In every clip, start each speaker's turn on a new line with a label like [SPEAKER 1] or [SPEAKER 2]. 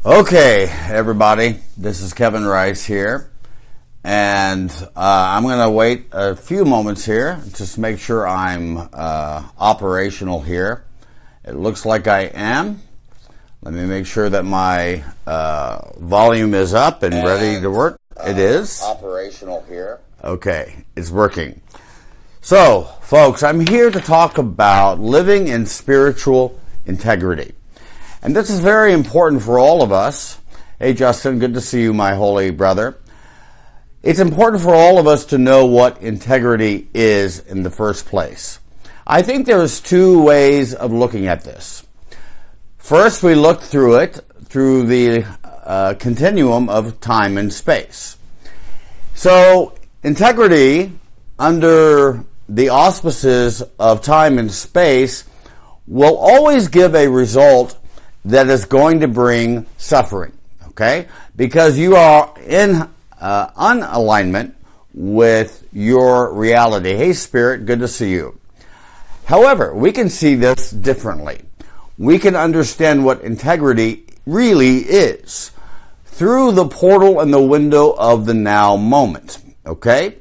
[SPEAKER 1] Okay, everybody, this is Kevin Rice here, and I'm going to wait a few moments here, just make sure I'm operational here. It looks like I am. Let me make sure that my volume is up and ready to work. It is. Operational here. Okay, it's working. So, folks, I'm here to talk about living in spiritual integrity. And this is very important for all of us. Hey, Justin, good to see you, my holy brother. It's important for all of us to know what integrity is in the first place. I think there's two ways of looking at this. First, we look through it through the continuum of time and space. So, integrity under the auspices of time and space will always give a result that is going to bring suffering, okay? Because you are in unalignment with your reality. Hey, Spirit, good to see you. However, we can see this differently. We can understand what integrity really is through the portal and the window of the now moment, okay?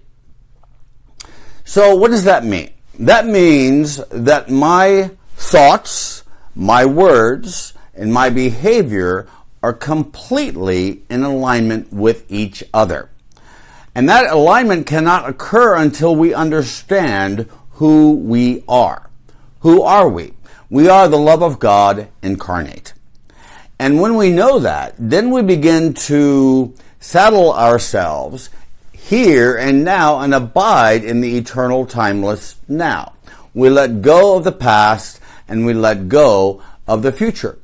[SPEAKER 1] So what does that mean? That means that my thoughts, my words, and my behavior are completely in alignment with each other. And that alignment cannot occur until we understand who we are. Who are we? We are the love of God incarnate. And when we know that, then we begin to saddle ourselves here and now and abide in the eternal timeless now. We let go of the past and we let go of the future.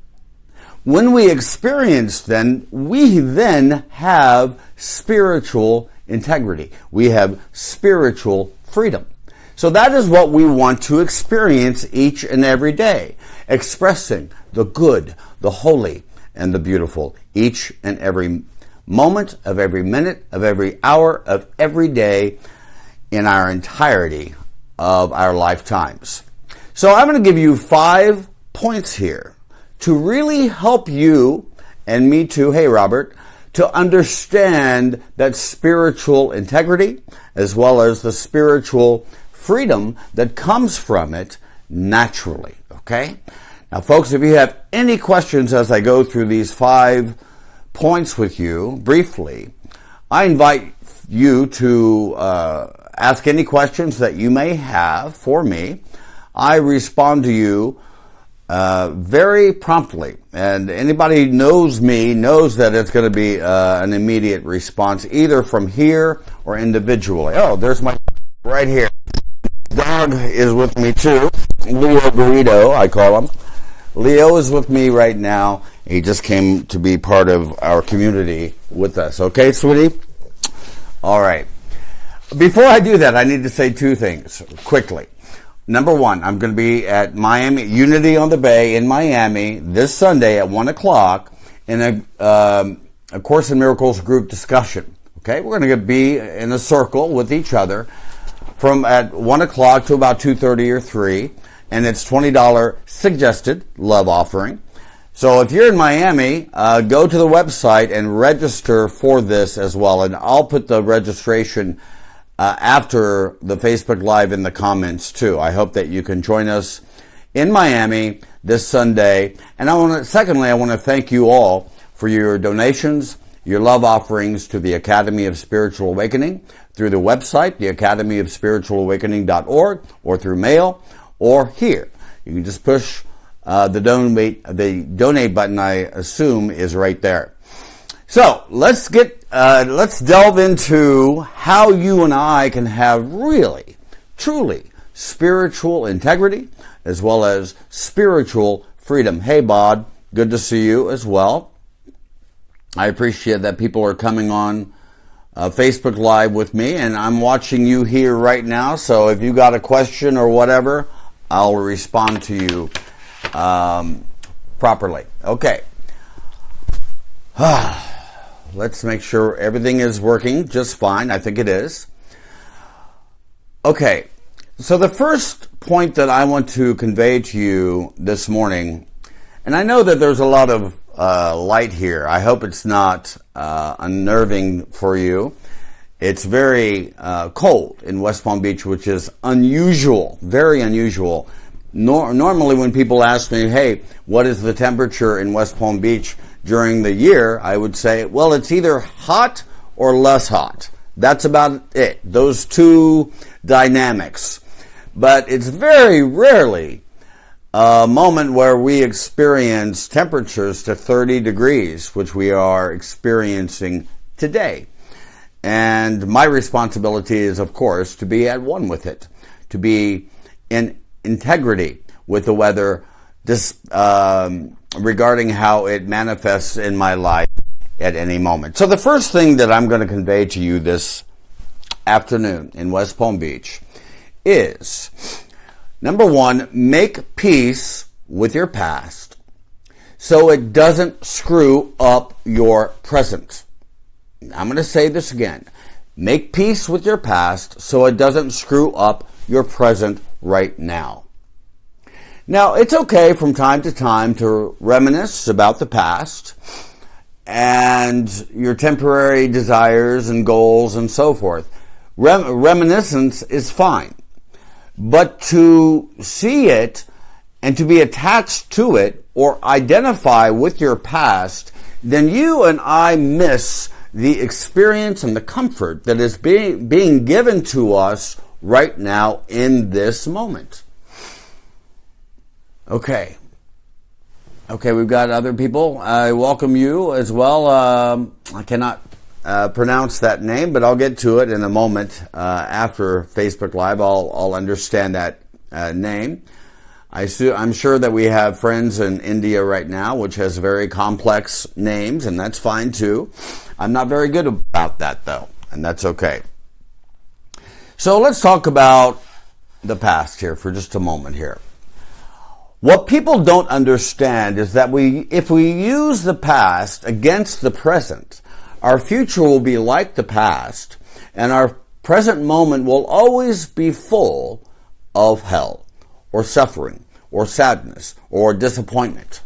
[SPEAKER 1] When we experience then, we then have spiritual integrity. We have spiritual freedom. So that is what we want to experience each and every day, expressing the good, the holy, and the beautiful each and every moment of every minute of every hour of every day in our entirety of our lifetimes. So I'm going to give you 5 points here to really help you, and me too, hey Robert, to understand that spiritual integrity as well as the spiritual freedom that comes from it naturally, okay? Now folks, if you have any questions as I go through these 5 points with you briefly, I invite you to ask any questions that you may have for me. I respond to you very promptly, and anybody who knows me knows that it's going to be an immediate response, either from here or individually. Oh, there's my right here. Dog is with me too. Leo Burrito, I call him. Leo is with me right now. He just came to be part of our community with us. Okay, sweetie? All right. Before I do that, I need to say 2 things quickly. Number 1, I'm going to be at Miami, Unity on the Bay in Miami this Sunday at 1 o'clock in a Course in Miracles group discussion. Okay, we're going to be in a circle with each other from at 1 o'clock to about 2:30 or 3, and it's $20 suggested love offering. So if you're in Miami, go to the website and register for this as well, and I'll put the registration after the Facebook Live in the comments too. I hope that you can join us in Miami this Sunday. And secondly, I want to thank you all for your donations, your love offerings to the Academy of Spiritual Awakening through the website, theacademyofspiritualawakening.org, or through mail, or here. You can just push the donate button, I assume, is right there. So let's delve into how you and I can have really, truly spiritual integrity as well as spiritual freedom. Hey, Bod, good to see you as well. I appreciate that people are coming on Facebook Live with me, and I'm watching you here right now. So if you got a question or whatever, I'll respond to you properly. Okay. Let's make sure everything is working just fine. I think it is. Okay, so the first point that I want to convey to you this morning, and I know that there's a lot of light here. I hope it's not unnerving for you. It's very cold in West Palm Beach, which is unusual, very unusual. Normally when people ask me, hey, what is the temperature in West Palm Beach during the year, I would say, well, it's either hot or less hot. That's about it. Those two dynamics. But it's very rarely a moment where we experience temperatures to 30 degrees, which we are experiencing today. And my responsibility is, of course, to be at one with it, to be in integrity with the weather regarding how it manifests in my life at any moment. So the first thing that I'm going to convey to you this afternoon in West Palm Beach is, number one, make peace with your past so it doesn't screw up your present. I'm going to say this again. Make peace with your past so it doesn't screw up your present right now. Now, it's okay from time to time to reminisce about the past and your temporary desires and goals and so forth. Reminiscence is fine. But to see it and to be attached to it or identify with your past, then you and I miss the experience and the comfort that is being given to us right now in this moment. Okay, we've got other people. I welcome you as well. I cannot pronounce that name, but I'll get to it in a moment. After Facebook Live, I'll understand that name. I'm sure that we have friends in India right now, which has very complex names, and that's fine too. I'm not very good about that, though, and that's okay. So let's talk about the past here for just a moment here. What people don't understand is that if we use the past against the present, our future will be like the past, and our present moment will always be full of hell, or suffering, or sadness, or disappointment.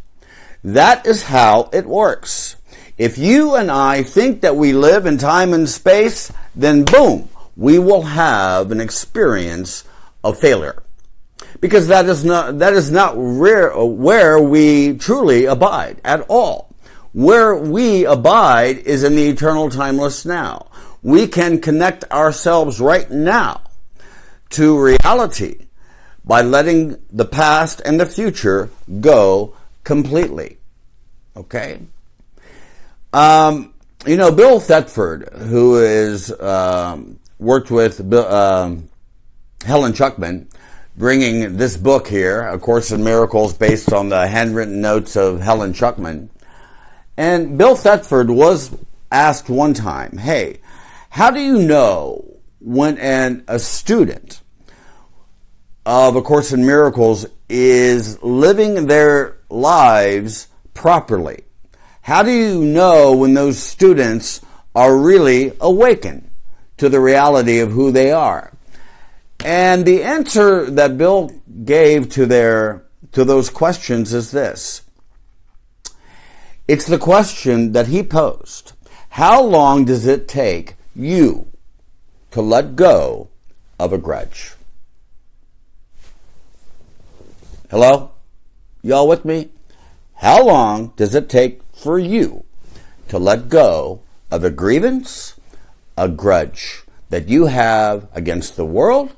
[SPEAKER 1] That is how it works. If you and I think that we live in time and space, then boom, we will have an experience of failure. Because that is not where we truly abide at all. Where we abide is in the eternal timeless now. We can connect ourselves right now to reality by letting the past and the future go completely. Okay? Bill Thetford, who is worked with Helen Schuckman, bringing this book here, A Course in Miracles, based on the handwritten notes of Helen Schuckman. And Bill Thetford was asked one time, hey, how do you know when a student of A Course in Miracles is living their lives properly? How do you know when those students are really awakened to the reality of who they are? And the answer that Bill gave to those questions is this. It's the question that he posed. How long does it take you to let go of a grudge? Hello? Y'all with me? How long does it take for you to let go of a grievance, a grudge that you have against the world,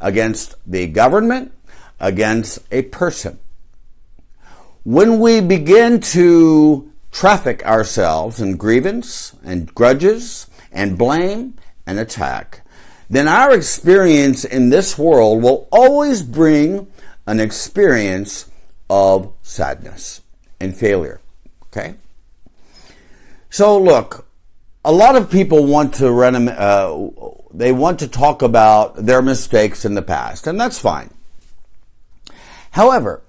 [SPEAKER 1] against the government, against a person? When we begin to traffic ourselves in grievance and grudges and blame and attack, then our experience in this world will always bring an experience of sadness and failure. Okay? So look, a lot of people want to talk about their mistakes in the past, and that's fine. However,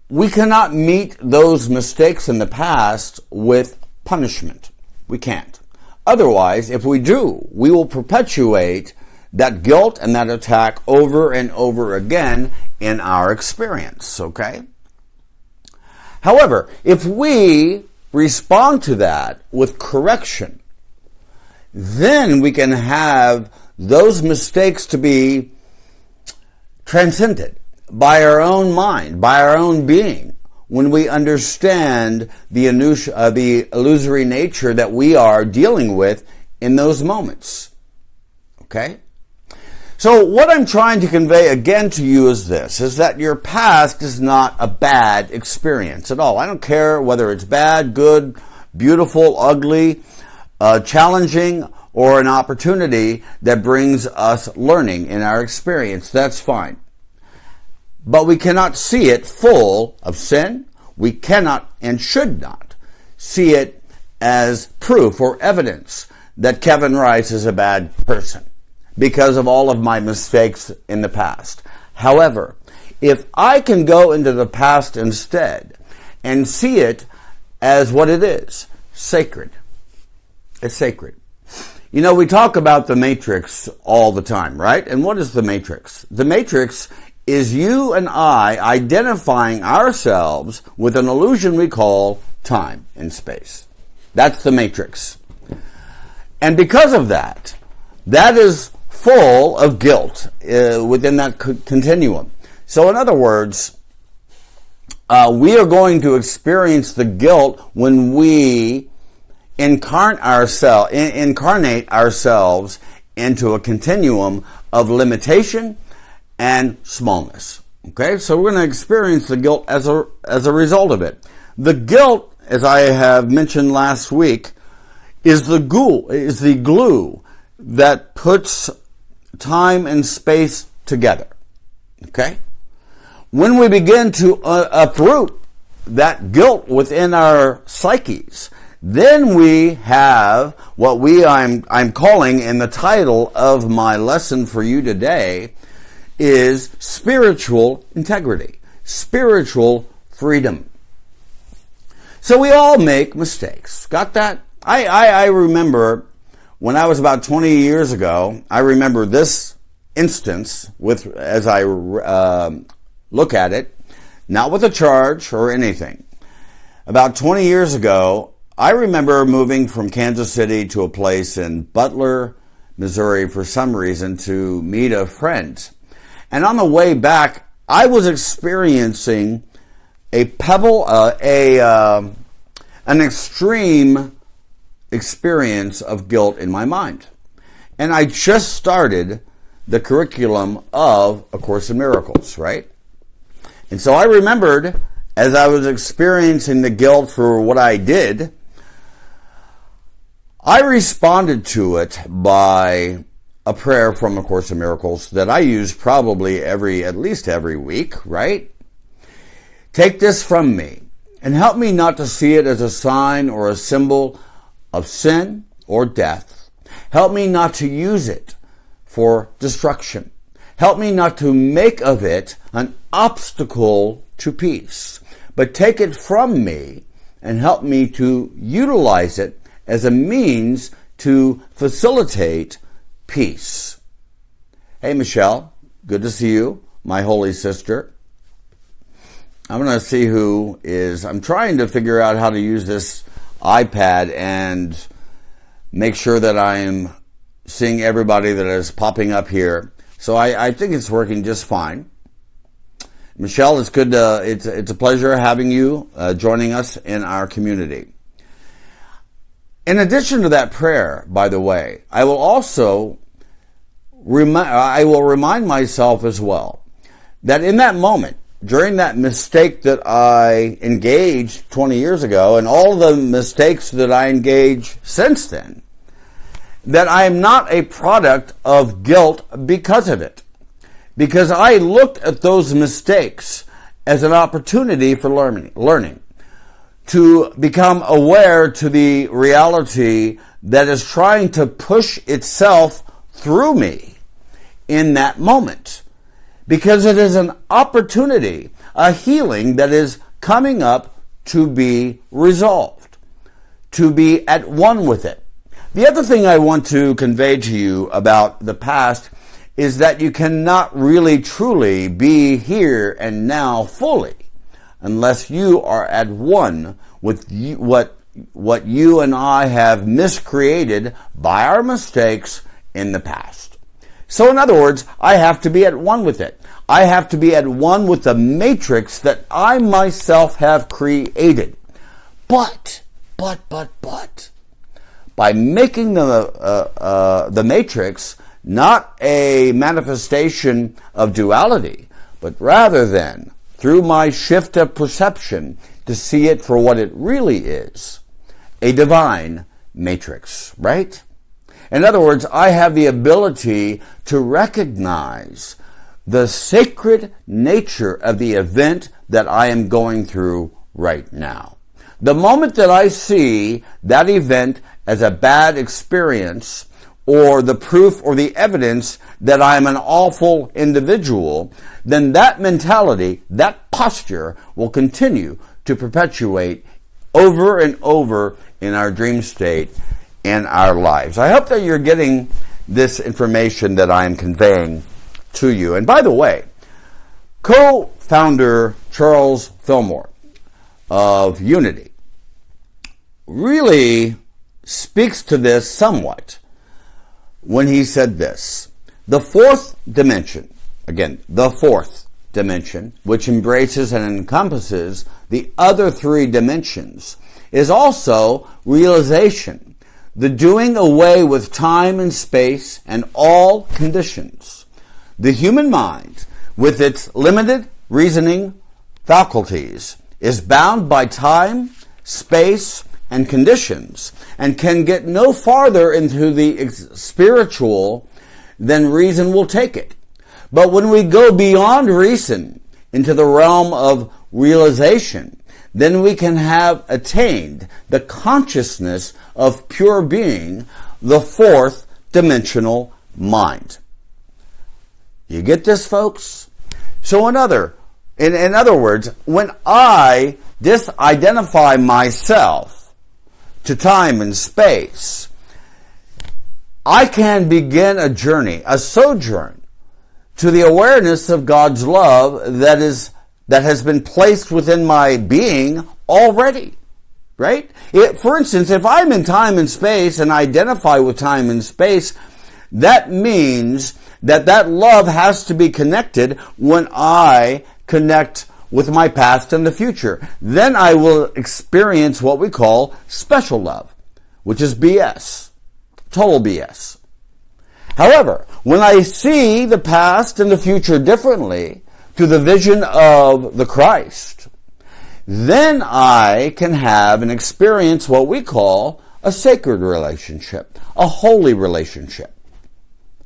[SPEAKER 1] we cannot meet those mistakes in the past with punishment. We can't. Otherwise, if we do, we will perpetuate that guilt and that attack over and over again in our experience, okay? However, if we respond to that with correction, then we can have those mistakes to be transcended by our own mind, by our own being, when we understand the illusory nature that we are dealing with in those moments. Okay? So what I'm trying to convey again to you is this, is that your past is not a bad experience at all. I don't care whether it's bad, good, beautiful, ugly, challenging, or an opportunity that brings us learning in our experience. That's fine. But we cannot see it full of sin. We cannot and should not see it as proof or evidence that Kevin Rice is a bad person because of all of my mistakes in the past. However, if I can go into the past instead and see it as what it is, sacred. It's sacred. You know, we talk about the matrix all the time, right? And what is the matrix? The matrix is you and I identifying ourselves with an illusion we call time and space. That's the matrix. And because of that, that is full of guilt within that continuum. So in other words, we are going to experience the guilt when we incarnate ourselves into a continuum of limitation and smallness. Okay, so we're going to experience the guilt as a result of it. The guilt, as I have mentioned last week, is the glue that puts time and space together. Okay, when we begin to uproot that guilt within our psyches, then we have what I'm calling in the title of my lesson for you today is spiritual integrity, spiritual freedom. So we all make mistakes. Got that? I remember when I was about 20 years ago, I remember this instance as I look at it, not with a charge or anything. About 20 years ago, I remember moving from Kansas City to a place in Butler, Missouri for some reason to meet a friend. And on the way back, I was experiencing an extreme experience of guilt in my mind. And I just started the curriculum of A Course in Miracles, right? And so I remembered, as I was experiencing the guilt for what I did, I responded to it by a prayer from A Course in Miracles that I use probably at least every week, right? Take this from me and help me not to see it as a sign or a symbol of sin or death. Help me not to use it for destruction. Help me not to make of it an obstacle to peace, but take it from me and help me to utilize it as a means to facilitate peace. Hey, Michelle, good to see you, my holy sister. I'm going to see I'm trying to figure out how to use this iPad and make sure that I'm seeing everybody that is popping up here. So I think it's working just fine. Michelle, it's good. It's a pleasure having you joining us in our community. In addition to that prayer, by the way, I will remind myself as well that in that moment, during that mistake that I engaged 20 years ago and all the mistakes that I engage since then, that I am not a product of guilt because of it. Because I looked at those mistakes as an opportunity for learning, to become aware to the reality that is trying to push itself through me in that moment. Because it is an opportunity, a healing that is coming up to be resolved, to be at one with it. The other thing I want to convey to you about the past is that you cannot really truly be here and now fully unless you are at one with what you and I have miscreated by our mistakes in the past. So in other words, I have to be at one with it. I have to be at one with the matrix that I myself have created. But, by making the matrix not a manifestation of duality, but rather than, through my shift of perception, to see it for what it really is, a divine matrix, right? In other words, I have the ability to recognize the sacred nature of the event that I am going through right now. The moment that I see that event as a bad experience, or the proof or the evidence that I am an awful individual, then that mentality, that posture will continue to perpetuate over and over in our dream state in our lives. I hope that you're getting this information that I am conveying to you. And by the way, co-founder Charles Fillmore of Unity really speaks to this somewhat when he said this: the fourth dimension, again, the fourth dimension, which embraces and encompasses the other three dimensions, is also realization, the doing away with time and space and all conditions. The human mind, with its limited reasoning faculties, is bound by time, space, and conditions, and can get no farther into the spiritual than reason will take it. But when we go beyond reason into the realm of realization, then we can have attained the consciousness of pure being, the fourth dimensional mind. You get this, folks? So in other words, when I disidentify myself to time and space, I can begin a journey, a sojourn, to the awareness of God's love that has been placed within my being already, right? For instance, if I'm in time and space and identify with time and space, that means that love has to be connected when I connect with my past and the future. Then I will experience what we call special love, which is BS, total BS. However, when I see the past and the future differently through the vision of the Christ, then I can have and experience what we call a sacred relationship, a holy relationship.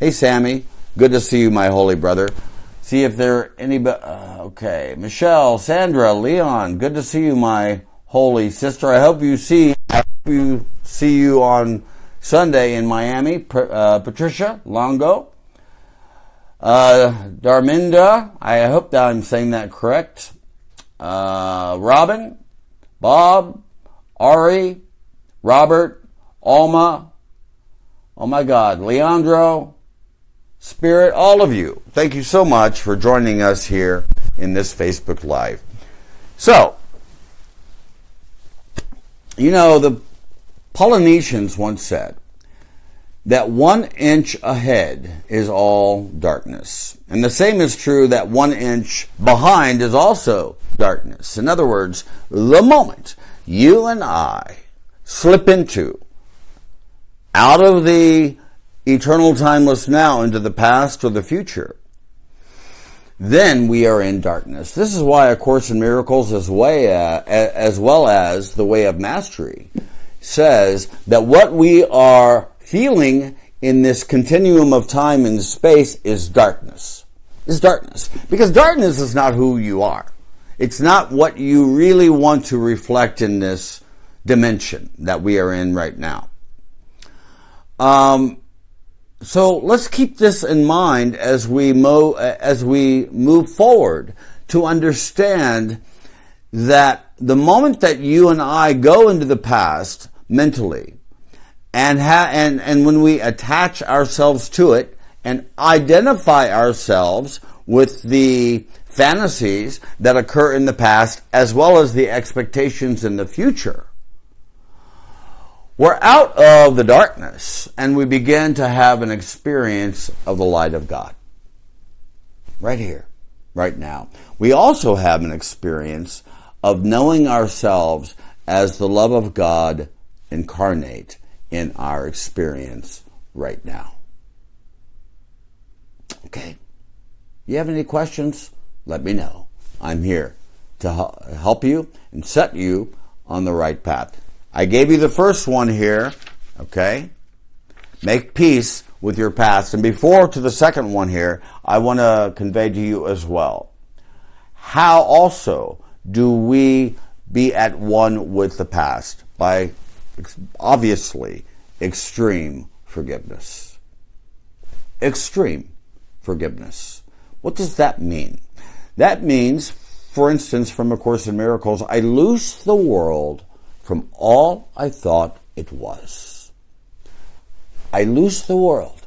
[SPEAKER 1] Hey, Sammy, good to see you, my holy brother. See if there are anybody. Okay, Michelle, Sandra, Leon, good to see you, my holy sister. I hope you see you on Sunday in Miami. Patricia Longo, Darminda, I hope that I'm saying that correct. Robin, Bob, Ari, Robert, Alma, oh my God, Leandro, Spirit, all of you. Thank you so much for joining us here in this Facebook Live. So, you know, the Polynesians once said that 1 inch ahead is all darkness. And the same is true that 1 inch behind is also darkness. In other words, the moment you and I slip out of the eternal timeless now into the past or the future, then we are in darkness. This is why A Course in Miracles, as well as The Way of Mastery, says that what we are feeling in this continuum of time and space is darkness. Because darkness is not who you are. It's not what you really want to reflect in this dimension that we are in right now. So let's keep this in mind as we move forward to understand that the moment that you and I go into the past mentally, and when we attach ourselves to it and identify ourselves with the fantasies that occur in the past, as well as the expectations in the future, we're out of the darkness and we begin to have an experience of the light of God. Right here, right now. We also have an experience of knowing ourselves as the love of God incarnate in our experience right now. Okay? You have any questions? Let me know. I'm here to help you and set you on the right path. I gave you the first one here, okay? Make peace with your past. And before to the second one here, I want to convey to you as well. How also do we be at one with the past? By, obviously, extreme forgiveness. Extreme forgiveness. What does that mean? That means, for instance, from A Course in Miracles, I loose the world from all I thought it was. I loose the world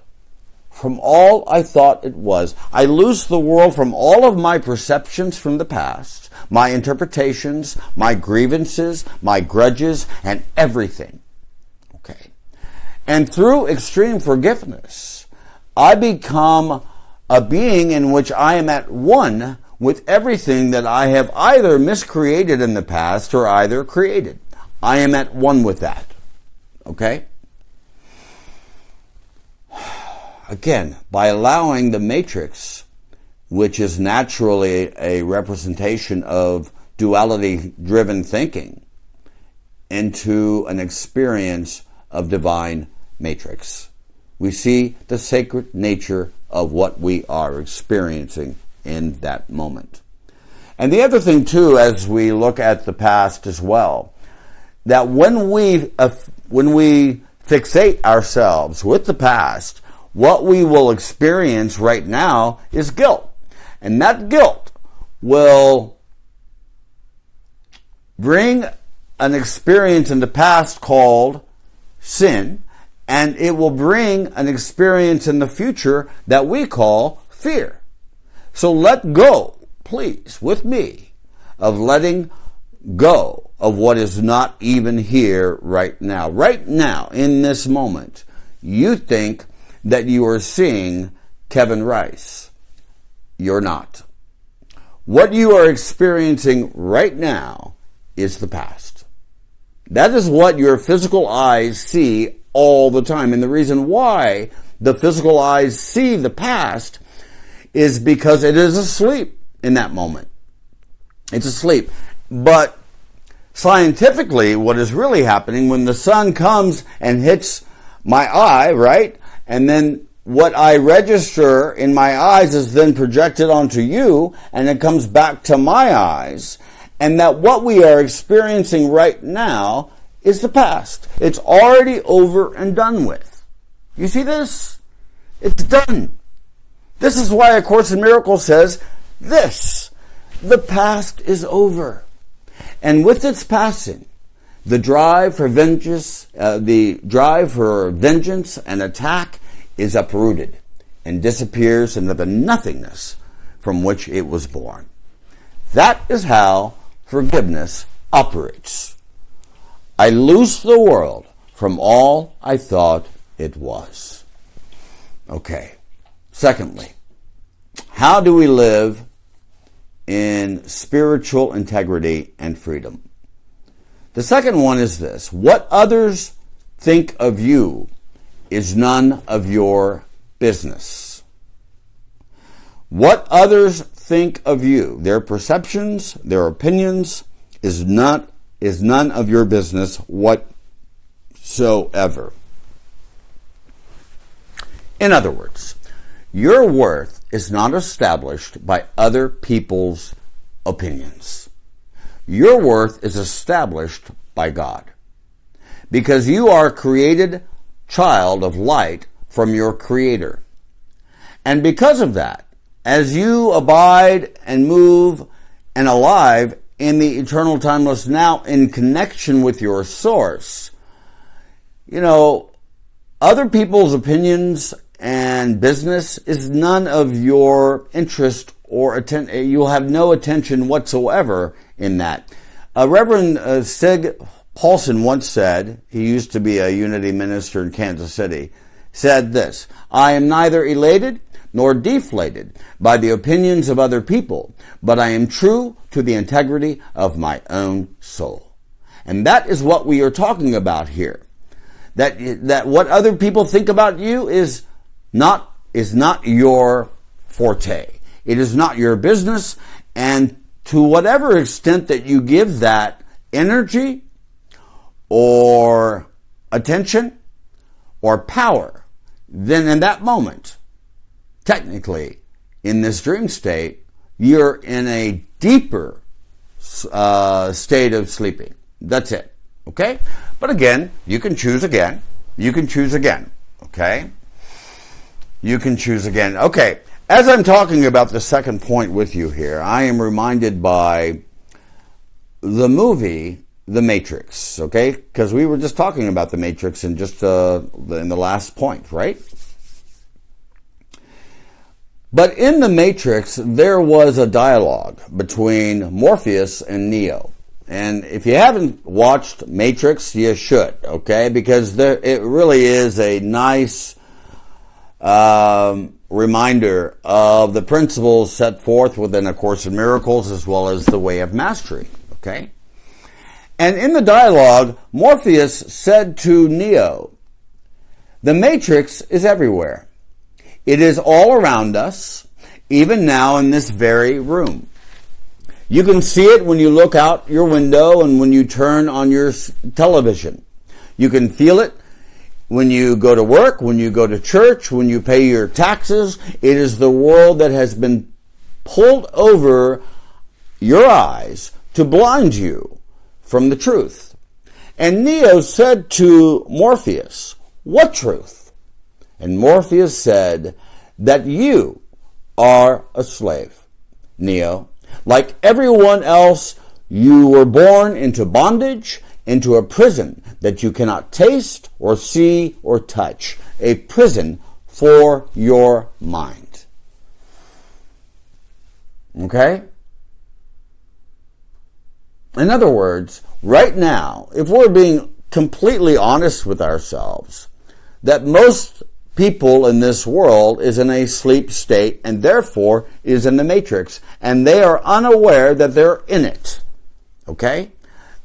[SPEAKER 1] from all I thought it was. I loose the world from all of my perceptions from the past, my interpretations, my grievances, my grudges, and everything. Okay. And through extreme forgiveness, I become a being in which I am at one with everything that I have either miscreated in the past or either created. I am at one with that. Okay? Again, by allowing the matrix, which is naturally a representation of duality-driven thinking, into an experience of divine matrix. We see the sacred nature of what we are experiencing in that moment. And the other thing, too, as we look at the past as well, that when we fixate ourselves with the past, what we will experience right now is guilt. And that guilt will bring an experience in the past called sin, and it will bring an experience in the future that we call fear. So let go, please, with me, of letting go of what is not even here right now. Right now, in this moment, you think that you are seeing Kevin Rice. You're not. What you are experiencing right now is the past. That is what your physical eyes see all the time. And the reason why the physical eyes see the past is because it is asleep in that moment. It's asleep. But scientifically, what is really happening when the sun comes and hits my eye, right? And then what I register in my eyes is then projected onto you, and it comes back to my eyes. And that what we are experiencing right now is the past. It's already over and done with. You see this? It's done. This is why A Course in Miracles says this: the past is over. And with its passing, the drive for vengeance, and attack is uprooted and disappears into the nothingness from which it was born. That is how forgiveness operates. I loose the world from all I thought it was. Okay. Secondly, how do we live in spiritual integrity and freedom? The second one is this: what others think of you is none of your business. What others think of you, their perceptions, their opinions, is none of your business whatsoever. In other words, your worth is not established by other people's opinions. Your worth is established by God, because you are a created child of light from your Creator. And because of that, as you abide and move and alive in the eternal timeless now in connection with your source, other people's opinions and business is none of your interest or you'll have no attention whatsoever in that. Reverend Stig Paulson once said, he used to be a Unity minister in Kansas City, said this: "I am neither elated nor deflated by the opinions of other people, but I am true to the integrity of my own soul." And that is what we are talking about here. That what other people think about you is not your forte. It is not your business, and to whatever extent that you give that energy or attention or power, then in that moment, technically, in this dream state, you're in a deeper state of sleeping. That's it. Okay? But again, you can choose again. You can choose again. Okay? You can choose again. Okay. As I'm talking about the second point with you here, I am reminded by the movie The Matrix. Okay? Because we were just talking about The Matrix in just in the last point, right? But in The Matrix, there was a dialogue between Morpheus and Neo. And if you haven't watched Matrix, you should, okay? Because it really is a nice reminder of the principles set forth within A Course in Miracles, as well as the Way of Mastery, okay? And in the dialogue, Morpheus said to Neo, "The Matrix is everywhere. It is all around us, even now in this very room. You can see it when you look out your window and when you turn on your television. You can feel it when you go to work, when you go to church, when you pay your taxes. It is the world that has been pulled over your eyes to blind you from the truth." And Neo said to Morpheus, "What truth?" And Morpheus said, "That you are a slave, Neo. Like everyone else, you were born into bondage, into a prison that you cannot taste or see or touch, a prison for your mind." Okay? In other words, right now, if we're being completely honest with ourselves, that most people in this world is in a sleep state and therefore is in the matrix, and they are unaware that they're in it. Okay?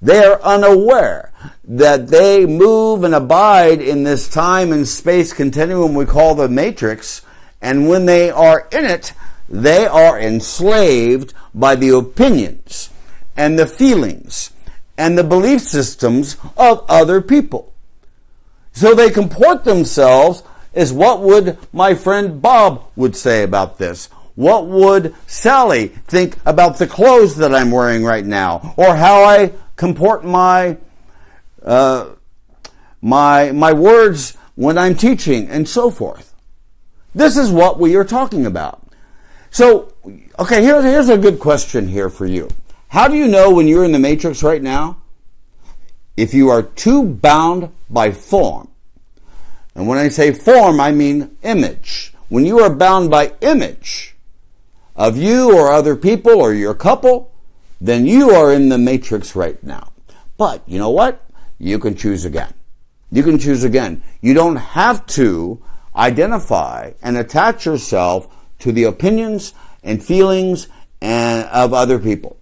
[SPEAKER 1] They are unaware that they move and abide in this time and space continuum we call the matrix, and when they are in it, they are enslaved by the opinions and the feelings and the belief systems of other people. So they comport themselves as what would my friend Bob would say about this? What would Sally think about the clothes that I'm wearing right now? Or how I comport my words when I'm teaching and so forth. This is what we are talking about. So, okay, here's a good question here for you. How do you know when you're in the matrix right now? If you are too bound by form. And when I say form, I mean image. When you are bound by image of you or other people or your couple, then you are in the matrix right now. But you know what? You can choose again. You can choose again. You don't have to identify and attach yourself to the opinions and feelings of other people.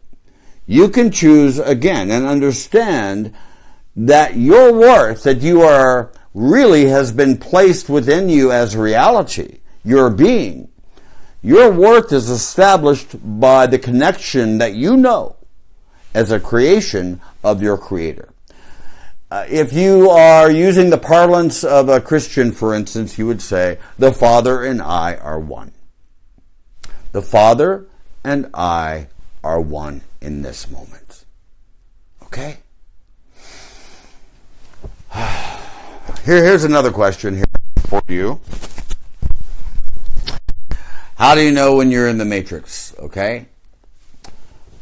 [SPEAKER 1] You can choose again and understand that your worth, that you are really has been placed within you as reality, your being. Your worth is established by the connection that you know as a creation of your Creator. If you are using the parlance of a Christian, for instance, you would say, the Father and I are one. The Father and I are one in this moment. Okay? Here's another question here for you. How do you know when you're in the matrix? Okay.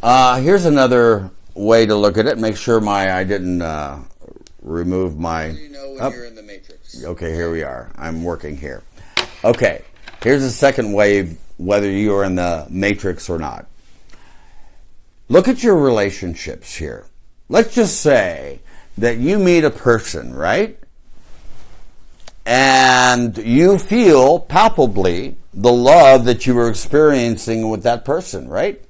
[SPEAKER 1] Here's another way to look at it. Make sure I didn't remove my. How do you know when you're in the matrix? Okay, here we are. I'm working here. Okay. Here's the second way whether you're in the matrix or not. Look at your relationships here. Let's just say that you meet a person, right? And you feel palpably the love that you were experiencing with that person, right?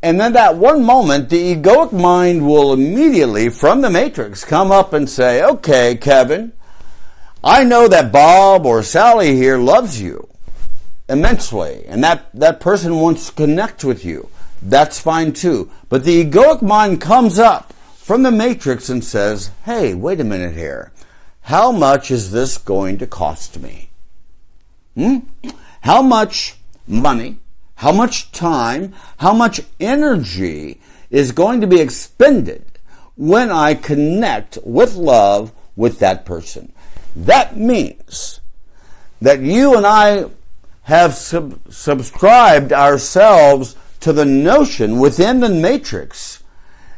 [SPEAKER 1] And then that one moment, the egoic mind will immediately, from the matrix, come up and say, okay, Kevin, I know that Bob or Sally here loves you immensely, and that person wants to connect with you. That's fine too. But the egoic mind comes up from the matrix and says, hey, wait a minute here. How much is this going to cost me? How much money, how much time, how much energy is going to be expended when I connect with love with that person? That means that you and I have subscribed ourselves to the notion within the matrix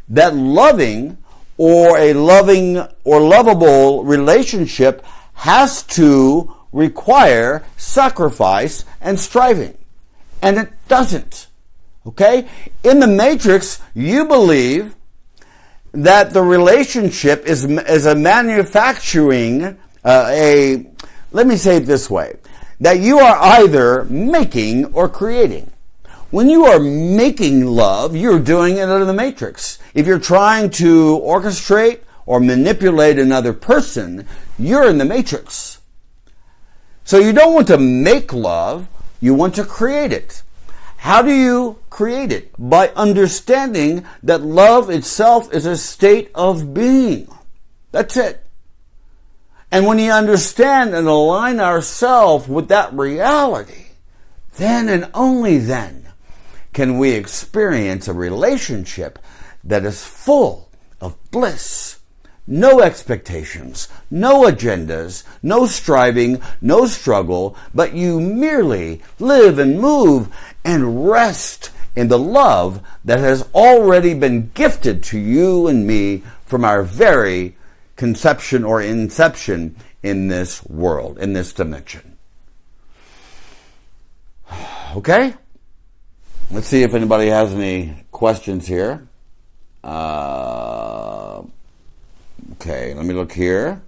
[SPEAKER 1] that loving or a loving or lovable relationship has to require sacrifice and striving. And it doesn't. Okay? In the matrix, you believe that the relationship is a manufacturing, let me say it this way, that you are either making or creating. When you are making love, you're doing it in the matrix. If you're trying to orchestrate or manipulate another person, you're in the matrix. So you don't want to make love, you want to create it. How do you create it? By understanding that love itself is a state of being. That's it. And when you understand and align ourselves with that reality, then and only then can we experience a relationship that is full of bliss, no expectations, no agendas, no striving, no struggle, but you merely live and move and rest in the love that has already been gifted to you and me from our very conception or inception in this world, in this dimension. Okay? Let's see if anybody has any questions here. Okay, let me look here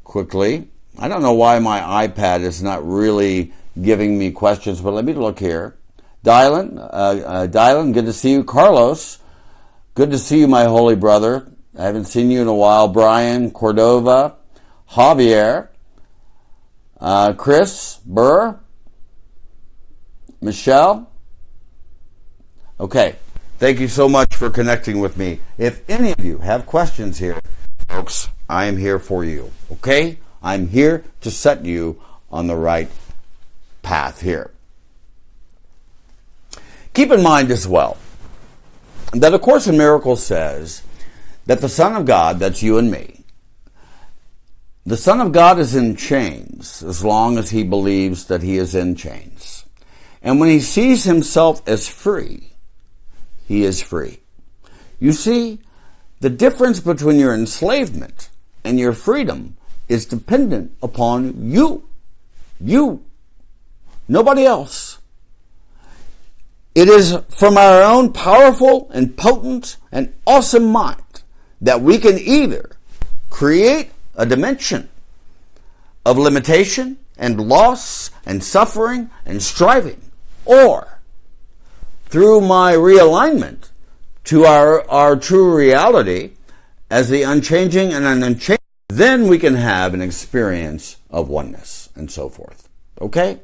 [SPEAKER 1] quickly. I don't know why my iPad is not really giving me questions, but let me look here. Dylan, good to see you. Carlos, good to see you, my holy brother. I haven't seen you in a while. Brian, Cordova, Javier, Chris, Burr, Michelle. Okay, thank you so much for connecting with me. If any of you have questions here, folks, I am here for you, okay? I'm here to set you on the right path here. Keep in mind as well that A Course in Miracles says that the Son of God, that's you and me, the Son of God is in chains as long as he believes that he is in chains. And when he sees himself as free, he is free. You see, the difference between your enslavement and your freedom is dependent upon you. You. Nobody else. It is from our own powerful and potent and awesome mind that we can either create a dimension of limitation and loss and suffering and striving, or through my realignment to our true reality as the unchanging and unchanging, then we can have an experience of oneness and so forth. Okay?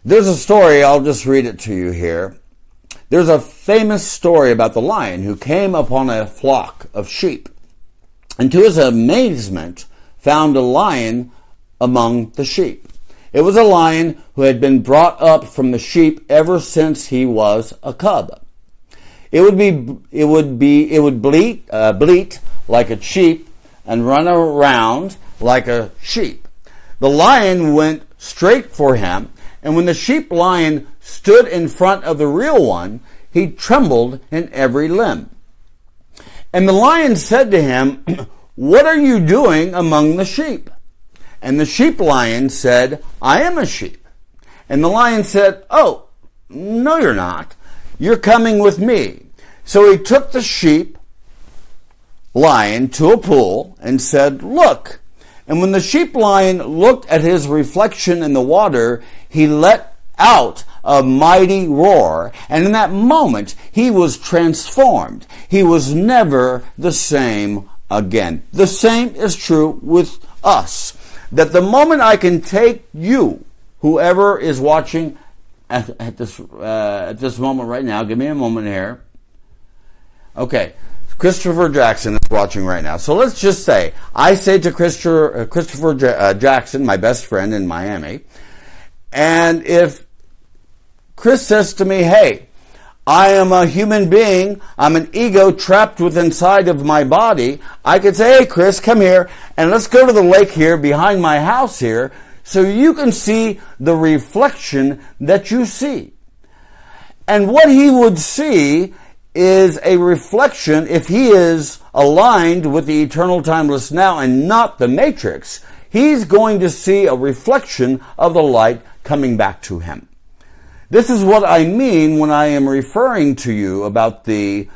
[SPEAKER 1] There's a story, I'll just read it to you here. There's a famous story about the lion who came upon a flock of sheep, and to his amazement found a lion among the sheep. It was a lion who had been brought up from the sheep ever since he was a cub. It would bleat like a sheep and run around like a sheep. The lion went straight for him, and when the sheep lion stood in front of the real one, he trembled in every limb. And the lion said to him, "What are you doing among the sheep?" And the sheep lion said, "I am a sheep, And the lion said, "Oh, no, you're not. You're coming with me." So he took the lion to a pool and said, "Look." And when the sheep lion looked at his reflection in the water, he let out a mighty roar. And in that moment, he was transformed. He was never the same again. The same is true with us. That the moment I can take you, whoever is watching at this moment right now, give me a moment here. Okay. Christopher Jackson is watching right now. So let's just say, I say to Christopher Jackson, my best friend in Miami, and if Chris says to me, "Hey, I am a human being, I'm an ego trapped within inside of my body," I could say, "Hey Chris, come here, and let's go to the lake here behind my house here, so you can see the reflection that you see." And what he would see is a reflection, if he is aligned with the eternal timeless now and not the matrix, he's going to see a reflection of the light coming back to him. This is what I mean when I am referring to you about the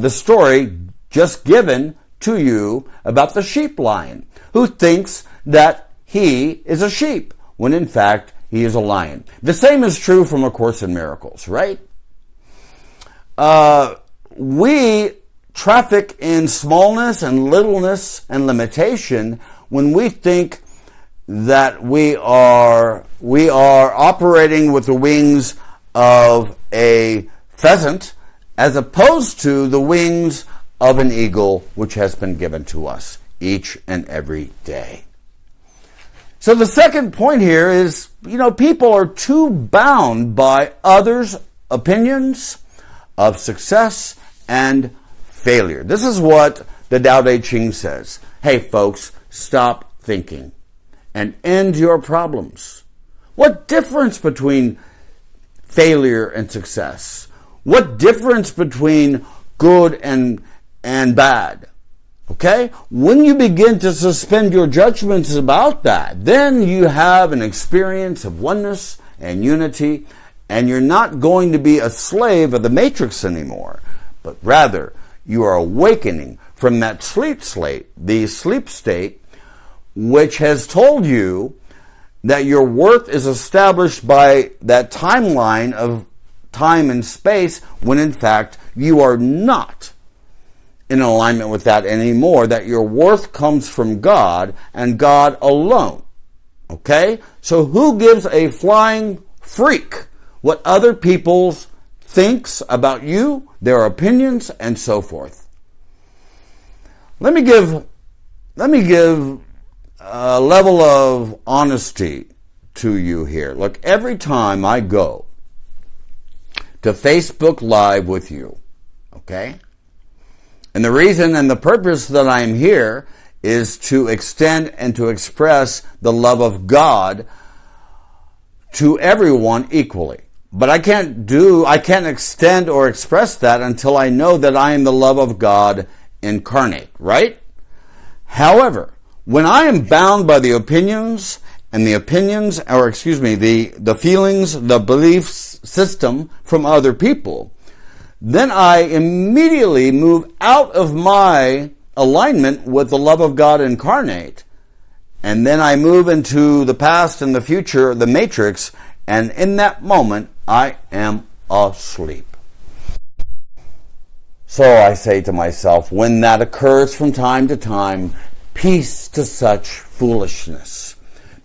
[SPEAKER 1] story just given to you about the sheep lion, who thinks that he is a sheep, when in fact he is a lion. The same is true from A Course in Miracles, right? We traffic in smallness and littleness and limitation when we think that we are operating with the wings of a pheasant as opposed to the wings of an eagle, which has been given to us each and every day. So the second point here is, people are too bound by others' opinions of success and failure. This is what the Tao Te Ching says. Hey folks, stop thinking and end your problems. What difference between failure and success? What difference between good and bad? Okay? When you begin to suspend your judgments about that, then you have an experience of oneness and unity, and you're not going to be a slave of the matrix anymore, but rather you are awakening from that sleep state, which has told you that your worth is established by that timeline of time and space, when in fact you are not in alignment with that anymore, that your worth comes from God and God alone. Okay? So who gives a flying freak what other people thinks about you, their opinions, and so forth? Let me give a level of honesty to you here. Look, every time I go to Facebook Live with you, okay? And the reason and the purpose that I am here is to extend and to express the love of God to everyone equally. But I can't extend or express that until I know that I am the love of God incarnate, right? However, when I am bound by the opinions, the feelings, the belief system from other people, then I immediately move out of my alignment with the love of God incarnate, and then I move into the past and the future, the matrix, and in that moment, I am asleep. So I say to myself, when that occurs from time to time, peace to such foolishness.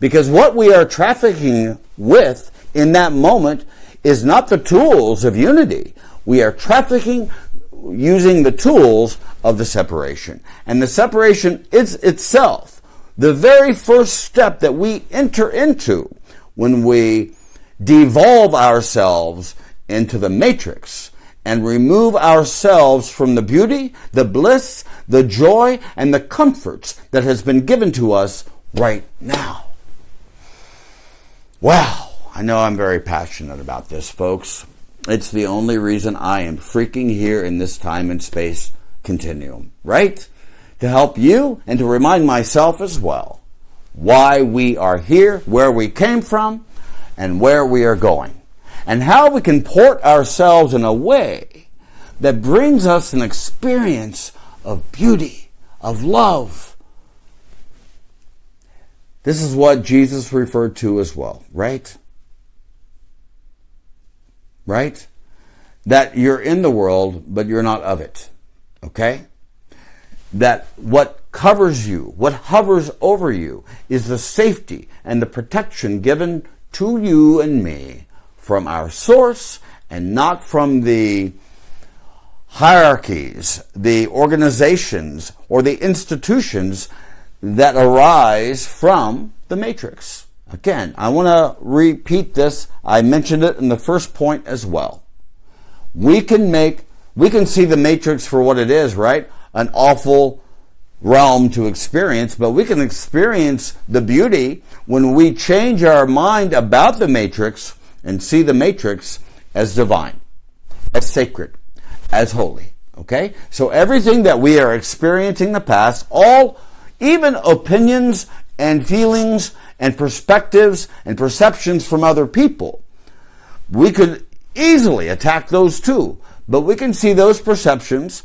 [SPEAKER 1] Because what we are trafficking with in that moment is not the tools of unity. We are trafficking using the tools of the separation. And the separation is itself the very first step that we enter into when we devolve ourselves into the matrix and remove ourselves from the beauty, the bliss, the joy, and the comforts that has been given to us right now. Well, I know I'm very passionate about this, folks. It's the only reason I am freaking here in this time and space continuum, right? To help you and to remind myself as well why we are here, where we came from, and where we are going, and how we can port ourselves in a way that brings us an experience of beauty, of love. This is what Jesus referred to as well, right? Right? That you're in the world, but you're not of it. Okay? That what covers you, what hovers over you, is the safety and the protection given to you and me from our source and not from the hierarchies, the organizations, or the institutions that arise from the matrix. Again, I want to repeat this. I mentioned it in the first point as well. We can see the matrix for what it is, right? An awful realm to experience, but we can experience the beauty when we change our mind about the matrix and see the matrix as divine, as sacred, as holy. Okay? So everything that we are experiencing in the past, even opinions and feelings and perspectives and perceptions from other people, we could easily attack those too. But we can see those perceptions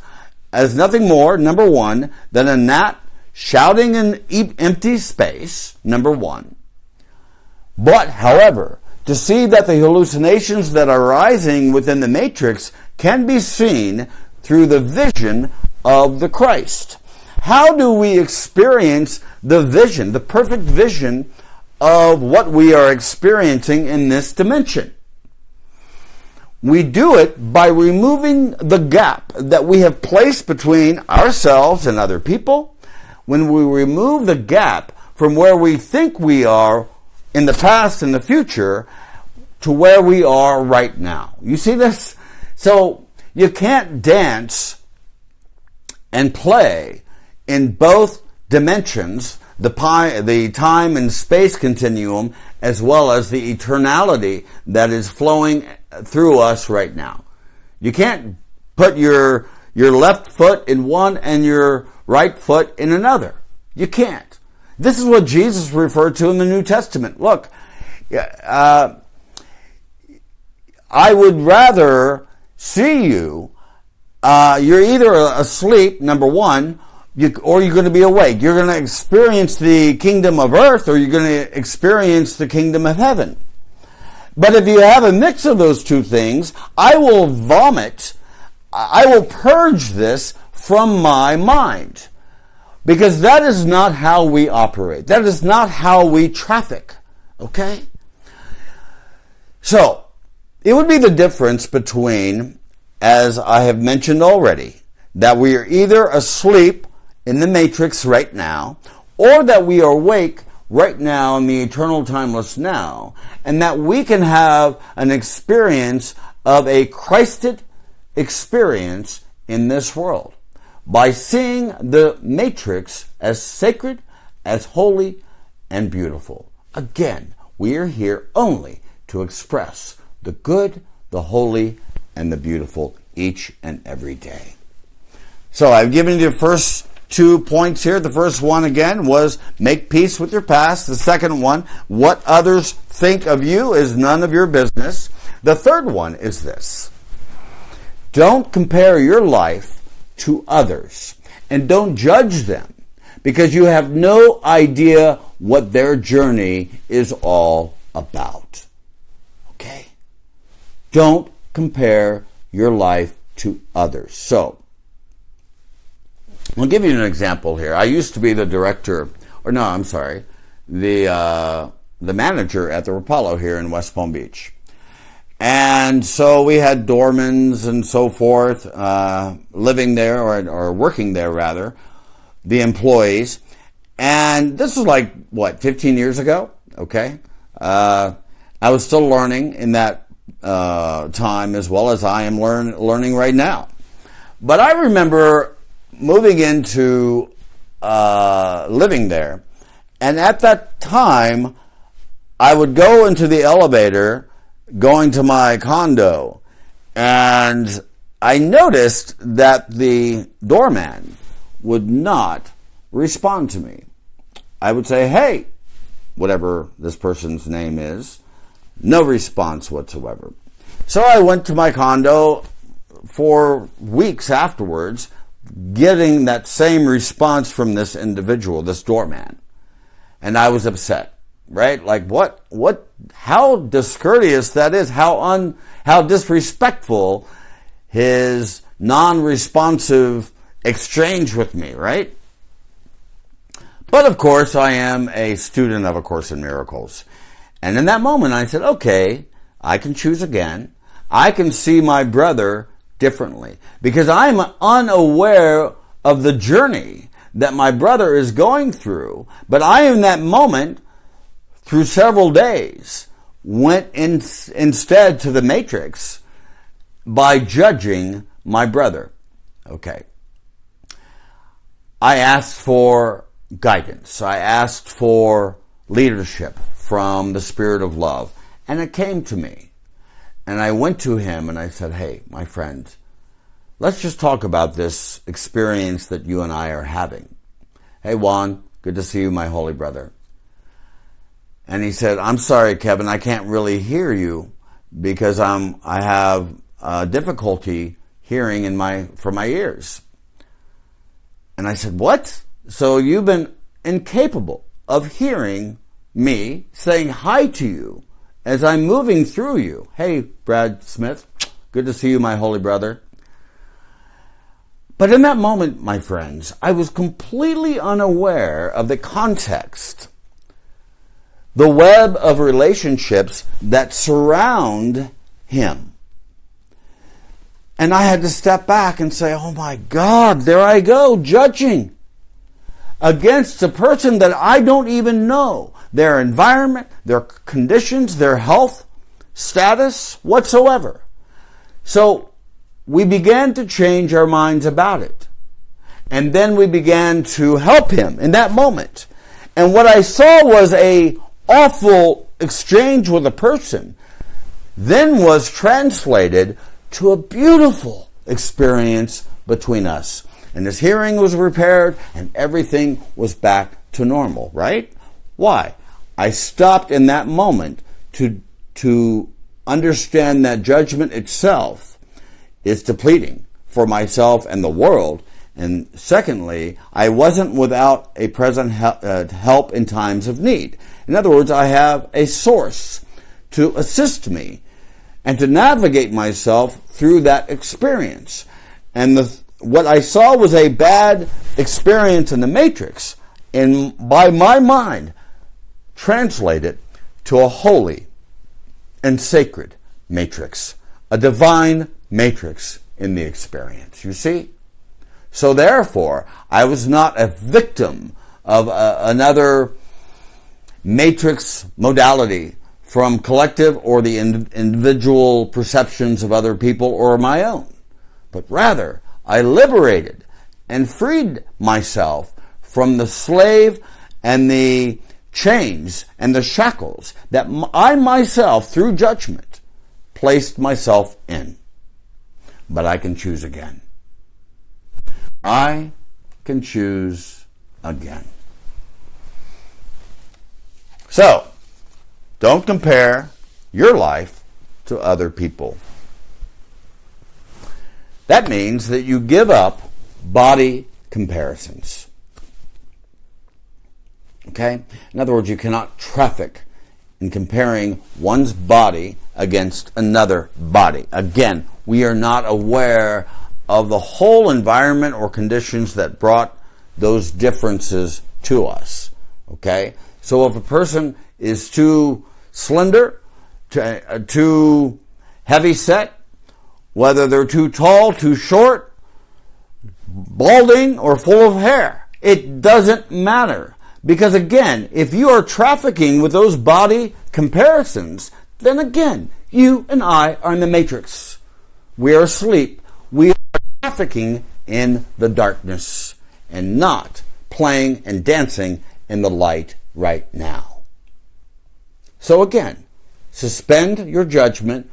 [SPEAKER 1] as nothing more, number one, than a gnat shouting in empty space, number one. But, however, to see that the hallucinations that are arising within the matrix can be seen through the vision of the Christ. How do we experience the vision, the perfect vision of what we are experiencing in this dimension? We do it by removing the gap that we have placed between ourselves and other people. When we remove the gap from where we think we are in the past and the future to where we are right now. You see this? So you can't dance and play in both dimensions, the time and space continuum, as well as the eternality that is flowing through us right now. You can't put your left foot in one and your right foot in another. You can't. This is what Jesus referred to in the New Testament. Look, I would rather see you, you're either asleep, number one, or you're going to be awake. You're going to experience the kingdom of earth, or you're going to experience the kingdom of heaven. But if you have a mix of those two things, I will purge this from my mind. Because that is not how we operate. That is not how we traffic. Okay? So, it would be the difference between, as I have mentioned already, that we are either asleep in the matrix right now, or that we are awake right now in the eternal timeless now, and that we can have an experience of a Christed experience in this world by seeing the matrix as sacred, as holy, and beautiful. Again, we are here only to express the good, the holy, and the beautiful each and every day. So I've given you the first 2 points here. The first one, again, was make peace with your past. The second one, what others think of you is none of your business. The third one is this: don't compare your life to others, and don't judge them, because you have no idea what their journey is all about. Okay? Don't compare your life to others. So, I'll give you an example here. I used to be the manager at the Rapallo here in West Palm Beach. And so we had doormans and so forth living there, or working there rather, the employees. And this was 15 years ago, okay? I was still learning in that time, as well as I am learning right now. But I remember moving into living there, and at that time, I would go into the elevator going to my condo, and I noticed that the doorman would not respond to me. I would say, hey, whatever this person's name is, No response whatsoever. So I went to my condo for weeks afterwards, getting that same response from this individual, this doorman. And I was upset, right? Like what, how discourteous that is, how disrespectful his non-responsive exchange with me, right? But of course, I am a student of A Course in Miracles. And in that moment, I said, okay, I can choose again. I can see my brother differently because I'm unaware of the journey that my brother is going through. But I, in that moment, through several days, went instead to the matrix by judging my brother. Okay. I asked for guidance. I asked for leadership from the Spirit of Love. And it came to me. And I went to him and I said, hey, my friend, let's just talk about this experience that you and I are having. Hey, Juan, good to see you, my holy brother. And he said, I'm sorry, Kevin, I can't really hear you because I have difficulty hearing from my ears. And I said, what? So you've been incapable of hearing me saying hi to you as I'm moving through you. Hey, Brad Smith, good to see you, my holy brother. But in that moment, my friends, I was completely unaware of the context, the web of relationships that surround him. And I had to step back and say, oh my God, there I go, judging against a person that I don't even know, their environment, their conditions, their health, status, whatsoever. So we began to change our minds about it. And then we began to help him in that moment. And what I saw was a awful exchange with a person, then was translated to a beautiful experience between us. And his hearing was repaired and everything was back to normal, right? Why? I stopped in that moment to understand that judgment itself is depleting for myself and the world. And secondly, I wasn't without a present help in times of need. In other words, I have a source to assist me and to navigate myself through that experience. And what I saw was a bad experience in the matrix, and by my mind, translate it to a holy and sacred matrix, a divine matrix in the experience. You see? So therefore, I was not a victim of another matrix modality from collective or the individual perceptions of other people or my own, but rather I liberated and freed myself from the slave and the chains and the shackles that I myself, through judgment, placed myself in. But I can choose again. I can choose again. So, don't compare your life to other people. That means that you give up body comparisons. Okay? In other words, you cannot traffic in comparing one's body against another body. Again, we are not aware of the whole environment or conditions that brought those differences to us. Okay? So if a person is too slender, too heavy set, whether they're too tall, too short, balding, or full of hair, it doesn't matter. Because again, if you are trafficking with those body comparisons, then again, you and I are in the matrix. We are asleep. We are trafficking in the darkness and not playing and dancing in the light right now. So again, suspend your judgment,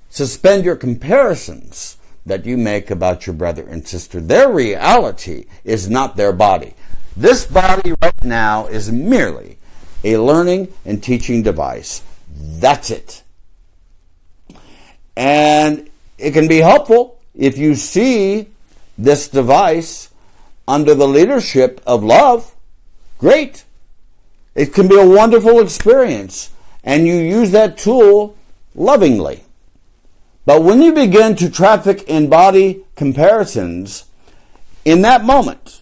[SPEAKER 1] suspend your comparisons that you make about your brother and sister. Their reality is not their body. This body right now is merely a learning and teaching device. That's it. And it can be helpful if you see this device under the leadership of love. Great. It can be a wonderful experience, and you use that tool lovingly. But when you begin to traffic in body comparisons, in that moment,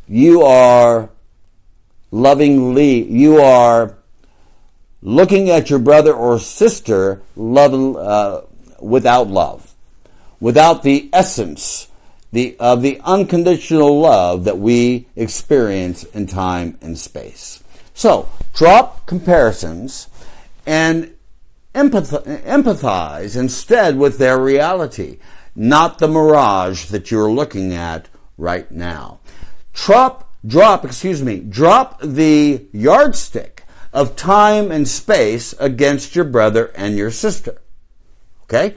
[SPEAKER 1] you are you are looking at your brother or sister without love, without the essence of the unconditional love that we experience in time and space. So, drop comparisons and empathize instead with their reality, not the mirage that you're looking at right now. Drop the yardstick of time and space against your brother and your sister. Okay?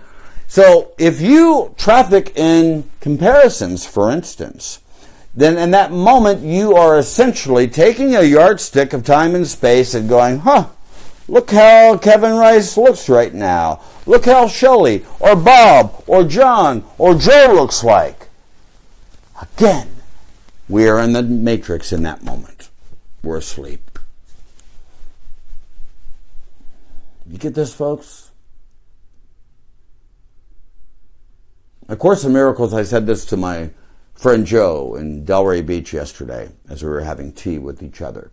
[SPEAKER 1] So, if you traffic in comparisons, for instance, then in that moment you are essentially taking a yardstick of time and space and going, look how Kevin Rice looks right now. Look how Shelley or Bob or John or Joe looks like. Again, we are in the matrix in that moment. We're asleep. You get this, folks? Of Course in Miracles, I said this to my friend Joe in Delray Beach yesterday as we were having tea with each other.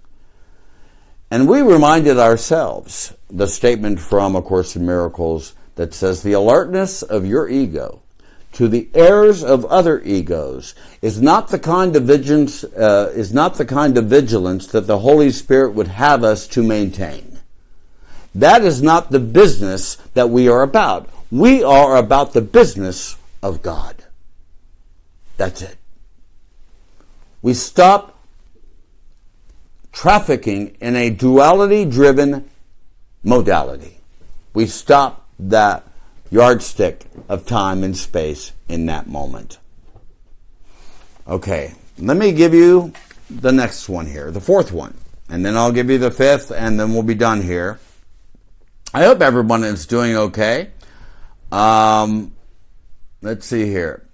[SPEAKER 1] And we reminded ourselves the statement from A Course in Miracles that says, the alertness of your ego to the errors of other egos is not the kind of vigilance that the Holy Spirit would have us to maintain. That is not the business that we are about. We are about the business of God. That's it. We stop trafficking in a duality-driven modality. We stop that yardstick of time and space in that moment. Okay, let me give you the next one here, the fourth one, and then I'll give you the fifth, and then we'll be done here. I hope everyone is doing okay. Let's see here.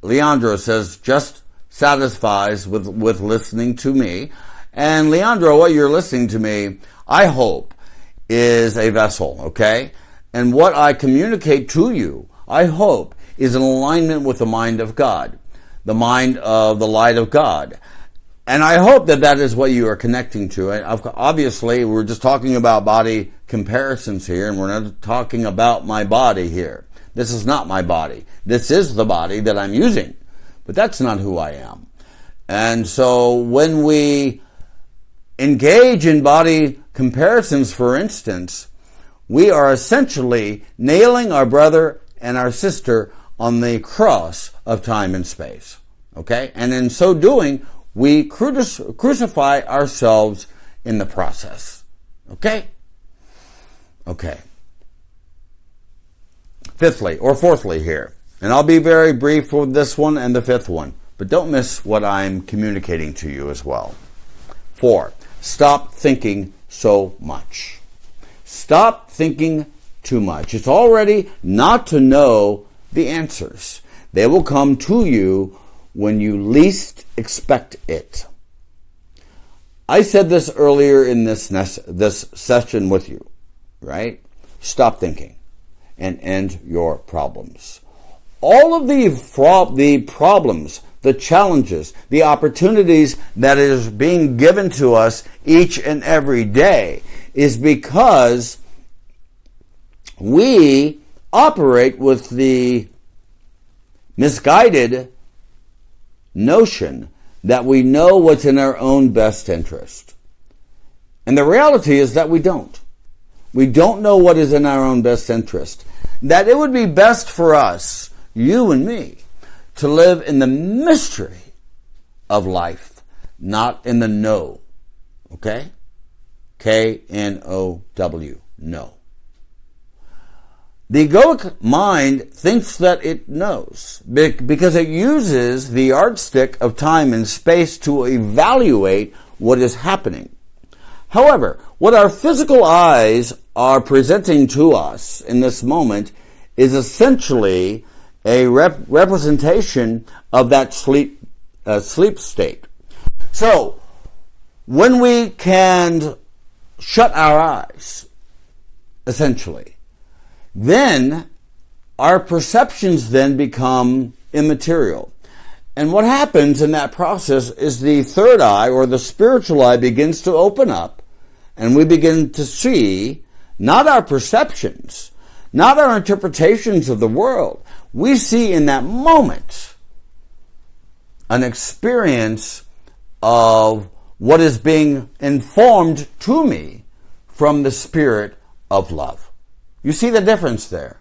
[SPEAKER 1] Leandro says, just satisfies with listening to me. And Leandro, what you're listening to me, I hope, is a vessel, okay? And what I communicate to you, I hope, is in alignment with the mind of God, the mind of the light of God. And I hope that that is what you are connecting to. Obviously, we're just talking about body comparisons here, and we're not talking about my body here. This is not my body. This is the body that I'm using. But that's not who I am. And so when we engage in body comparisons, for instance, we are essentially nailing our brother and our sister on the cross of time and space. Okay? And in so doing, we crucify ourselves in the process. Okay? Okay. Fourthly here, and I'll be very brief with this one and the fifth one, but don't miss what I'm communicating to you as well. 4, stop thinking so much. Stop thinking too much. It's already not to know the answers. They will come to you when you least expect it. I said this earlier in this session with you, right? Stop thinking and end your problems. All of the problems, the challenges, the opportunities that is being given to us each and every day is because we operate with the misguided notion that we know what's in our own best interest. And the reality is that we don't. We don't know what is in our own best interest. That it would be best for us, you and me, to live in the mystery of life, not in the know. Okay? K-N-O-W. No. The egoic mind thinks that it knows because it uses the yardstick of time and space to evaluate what is happening. However, what our physical eyes are presenting to us in this moment is essentially a representation of that sleep state. So, when we can shut our eyes, essentially, then our perceptions then become immaterial. And what happens in that process is the third eye, or the spiritual eye, begins to open up, and we begin to see not our perceptions, not our interpretations of the world. We see in that moment an experience of what is being informed to me from the spirit of love. You see the difference there?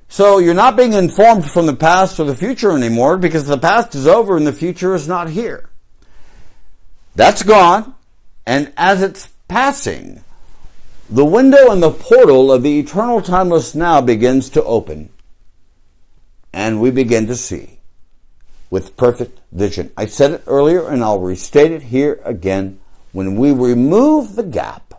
[SPEAKER 1] So you're not being informed from the past or the future anymore, because the past is over and the future is not here. That's gone, and as it's passing, the window and the portal of the eternal timeless now begins to open, and we begin to see with perfect vision. I said it earlier, and I'll restate it here again. When we remove the gap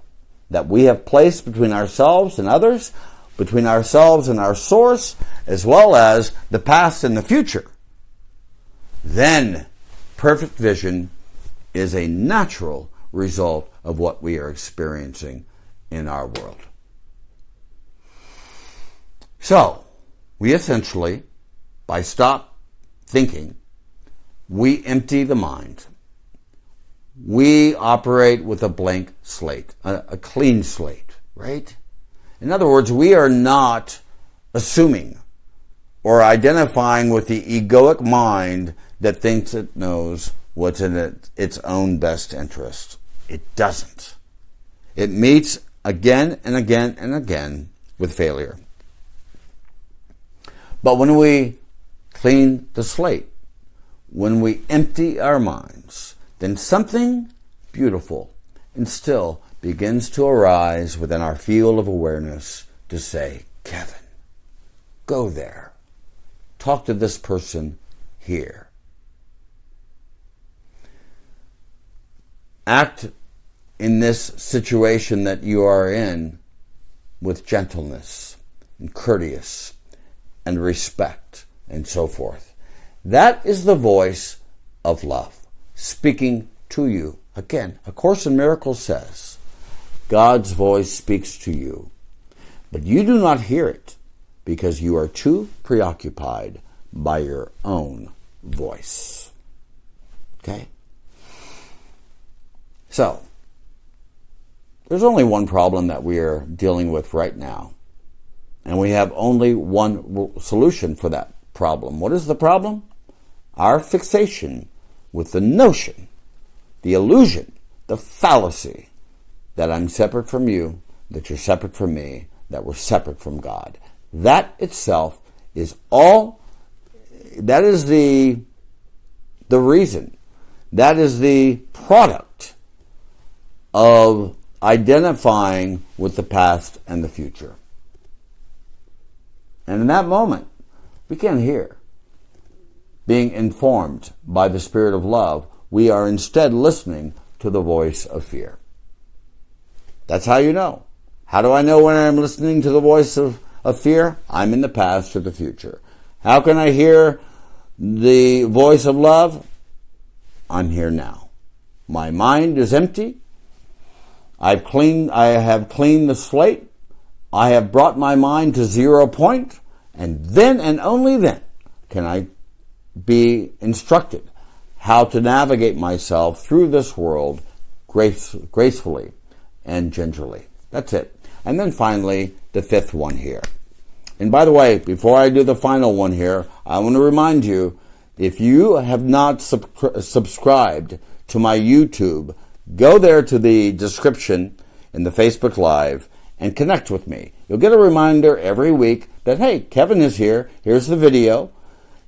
[SPEAKER 1] that we have placed between ourselves and others, between ourselves and our source, as well as the past and the future, then perfect vision is a natural result of what we are experiencing in our world. So, we essentially, by stop thinking, we empty the mind. We operate with a blank slate, a clean slate, right? In other words, we are not assuming or identifying with the egoic mind that thinks it knows what's in its own best interest. It doesn't. It meets again and again and again with failure. But when we clean the slate, when we empty our minds, then something beautiful and still begins to arise within our field of awareness to say, Kevin, go there. Talk to this person here. Act in this situation that you are in with gentleness and courteous and respect and so forth. That is the voice of love speaking to you. Again, A Course in Miracles says, God's voice speaks to you, but you do not hear it because you are too preoccupied by your own voice. Okay? So, there's only one problem that we are dealing with right now, and we have only one solution for that problem. What is the problem? Our fixation with the notion, the illusion, the fallacy that I'm separate from you, that you're separate from me, that we're separate from God. That itself is all, that is the reason, that is the product of identifying with the past and the future. And in that moment, we can't hear. Being informed by the Spirit of love, we are instead listening to the voice of fear. That's how you know. How do I know when I'm listening to the voice of fear? I'm in the past or the future. How can I hear the voice of love? I'm here now. My mind is empty. I have cleaned the slate. I have brought my mind to 0 point, and then and only then can I be instructed how to navigate myself through this world gracefully and gingerly. That's it. And then finally, the fifth one here. And by the way, before I do the final one here, I want to remind you, if you have not subscribed to my YouTube, go there to the description in the Facebook Live and connect with me. You'll get a reminder every week that, hey, Kevin is here. Here's the video.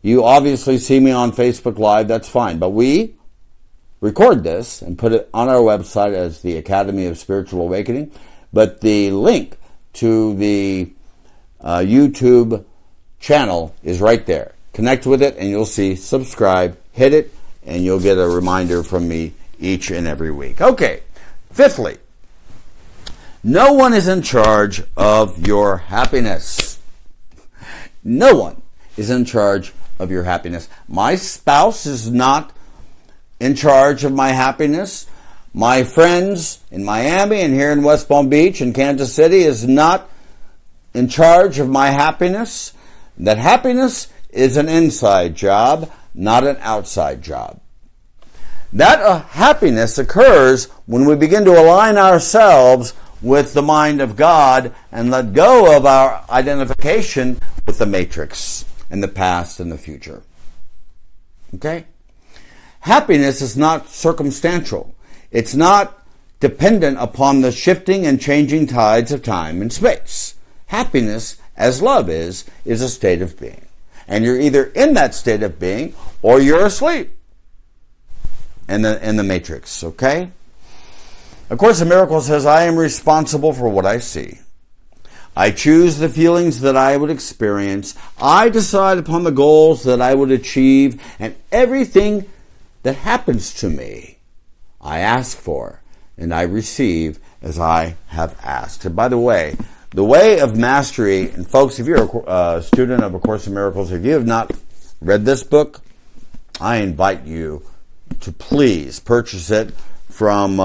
[SPEAKER 1] You obviously see me on Facebook Live. That's fine. But we record this and put it on our website as the Academy of Spiritual Awakening. But the link to the YouTube channel is right there. Connect with it and you'll see subscribe, hit it, and you'll get a reminder from me each and every week. Okay, fifthly, No one is in charge of your happiness. No one is in charge of your happiness. My spouse is not in charge of my happiness. My friends in Miami and here in West Palm Beach and Kansas City is not in charge of my happiness. That happiness is an inside job, not an outside job. That happiness occurs when we begin to align ourselves with the mind of God and let go of our identification with the matrix and the past and the future. Okay? Happiness is not circumstantial. It's not dependent upon the shifting and changing tides of time and space. Happiness, as love is a state of being. And you're either in that state of being or you're asleep in the matrix, okay? A Course in Miracles says, I am responsible for what I see. I choose the feelings that I would experience. I decide upon the goals that I would achieve, and everything that happens to me, I ask for, and I receive as I have asked. And by the way of mastery, and folks, if you're a student of A Course in Miracles, if you have not read this book, I invite you to please purchase it from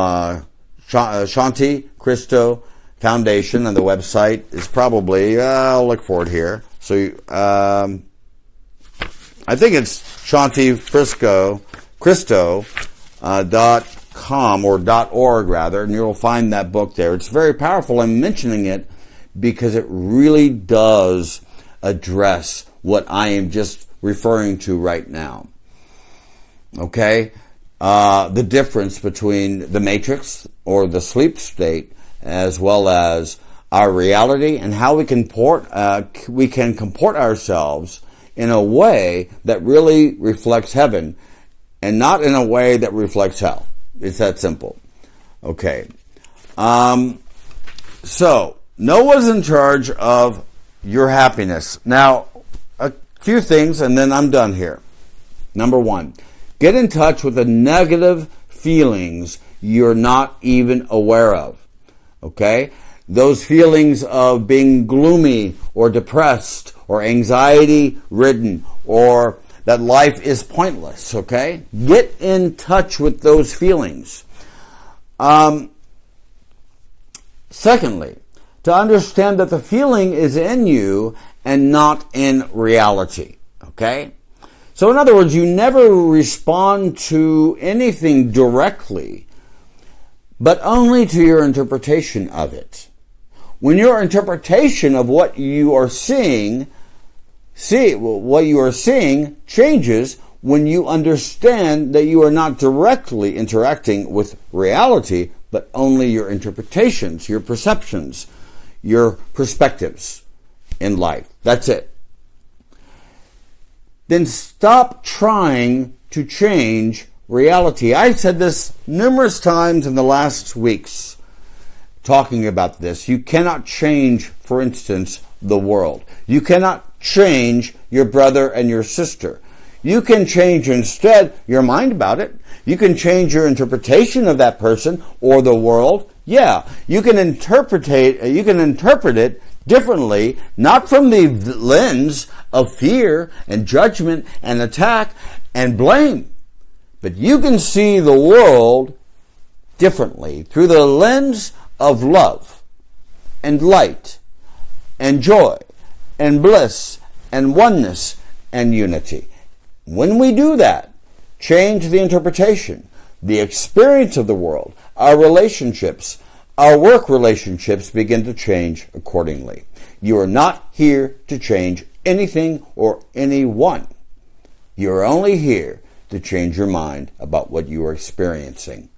[SPEAKER 1] Shanti Christo Foundation, and the website is probably, I'll look for it here. So I think it's shanticristo.com or .org rather, and you'll find that book there. It's very powerful. I'm mentioning it because it really does address what I am just referring to right now. Okay? The difference between the matrix or the sleep state as well as our reality and how we can comport ourselves in a way that really reflects heaven and not in a way that reflects hell. It's that simple. Okay. So, no one's in charge of your happiness. Now, a few things and then I'm done here. Number one, get in touch with the negative feelings you're not even aware of. Okay? Those feelings of being gloomy or depressed or anxiety-ridden or that life is pointless. Okay? Get in touch with those feelings. Secondly, to understand that the feeling is in you and not in reality. Okay? So in other words, you never respond to anything directly, but only to your interpretation of it. When your interpretation of what you are seeing changes when you understand that you are not directly interacting with reality, but only your interpretations, your perceptions, your perspectives in life. That's it. Then stop trying to change reality. I've said this numerous times in the last weeks talking about this. You cannot change, for instance, the world. You cannot change your brother and your sister. You can change instead your mind about it. You can change your interpretation of that person or the world. Yeah, you can interpret it differently, not from the lens of fear and judgment and attack and blame, but you can see the world differently through the lens of love and light and joy and bliss and oneness and unity. When we do that, change the interpretation, the experience of the world, our relationships, our work relationships begin to change accordingly. You are not here to change anything or anyone. You are only here to change your mind about what you are experiencing.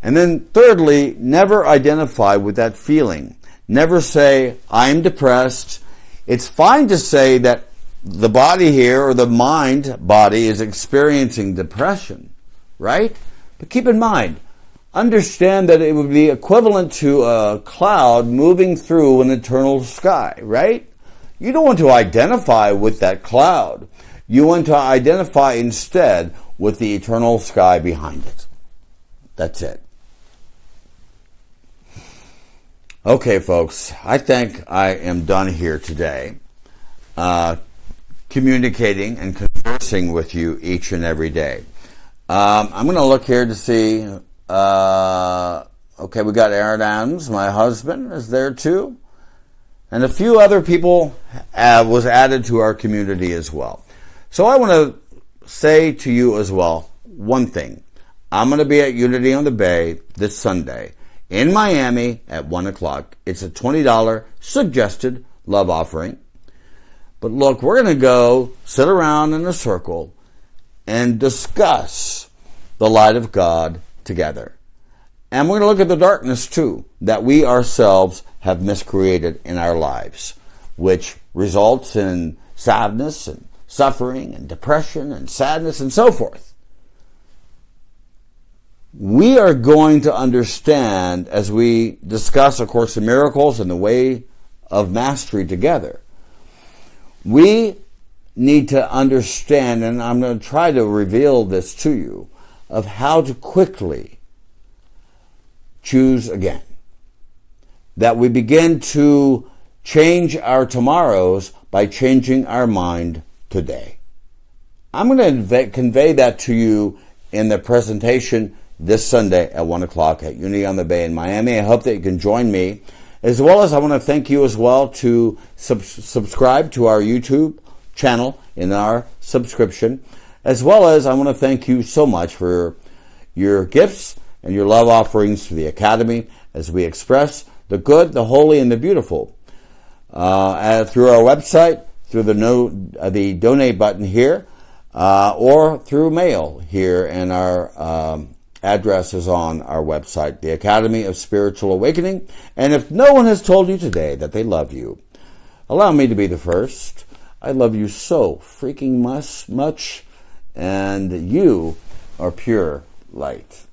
[SPEAKER 1] And then thirdly, never identify with that feeling. Never say, I'm depressed. It's fine to say that the body here or the mind body is experiencing depression, right? But keep in mind, understand that it would be equivalent to a cloud moving through an eternal sky, right? You don't want to identify with that cloud. You want to identify instead with the eternal sky behind it. That's it. Okay, folks, I think I am done here today, communicating and conversing with you each and every day. I'm going to look here to see, okay, we got Aaron Adams, my husband, is there too. And a few other people was added to our community as well. So I want to say to you as well, one thing. I'm going to be at Unity on the Bay this Sunday in Miami at 1 o'clock. It's a $20 suggested love offering. But look, we're going to go sit around in a circle and discuss the light of God together. And we're going to look at the darkness too, that we ourselves have miscreated in our lives, which results in sadness and suffering and depression and sadness and so forth. We are going to understand as we discuss A Course in Miracles and the way of mastery together. We need to understand, and I'm going to try to reveal this to you, of how to quickly choose again. That we begin to change our tomorrows by changing our mind today. I'm going to convey that to you in the presentation this Sunday at 1 o'clock at Unity on the Bay in Miami. I hope that you can join me. As well as I want to thank you as well to subscribe to our YouTube channel in our subscription. As well as I want to thank you so much for your gifts and your love offerings to the Academy as we express the good, the holy, and the beautiful through our website, through the donate button here, or through mail here, and our address is on our website, the Academy of Spiritual Awakening. And if no one has told you today that they love you, allow me to be the first. I love you so freaking much, and you are pure light.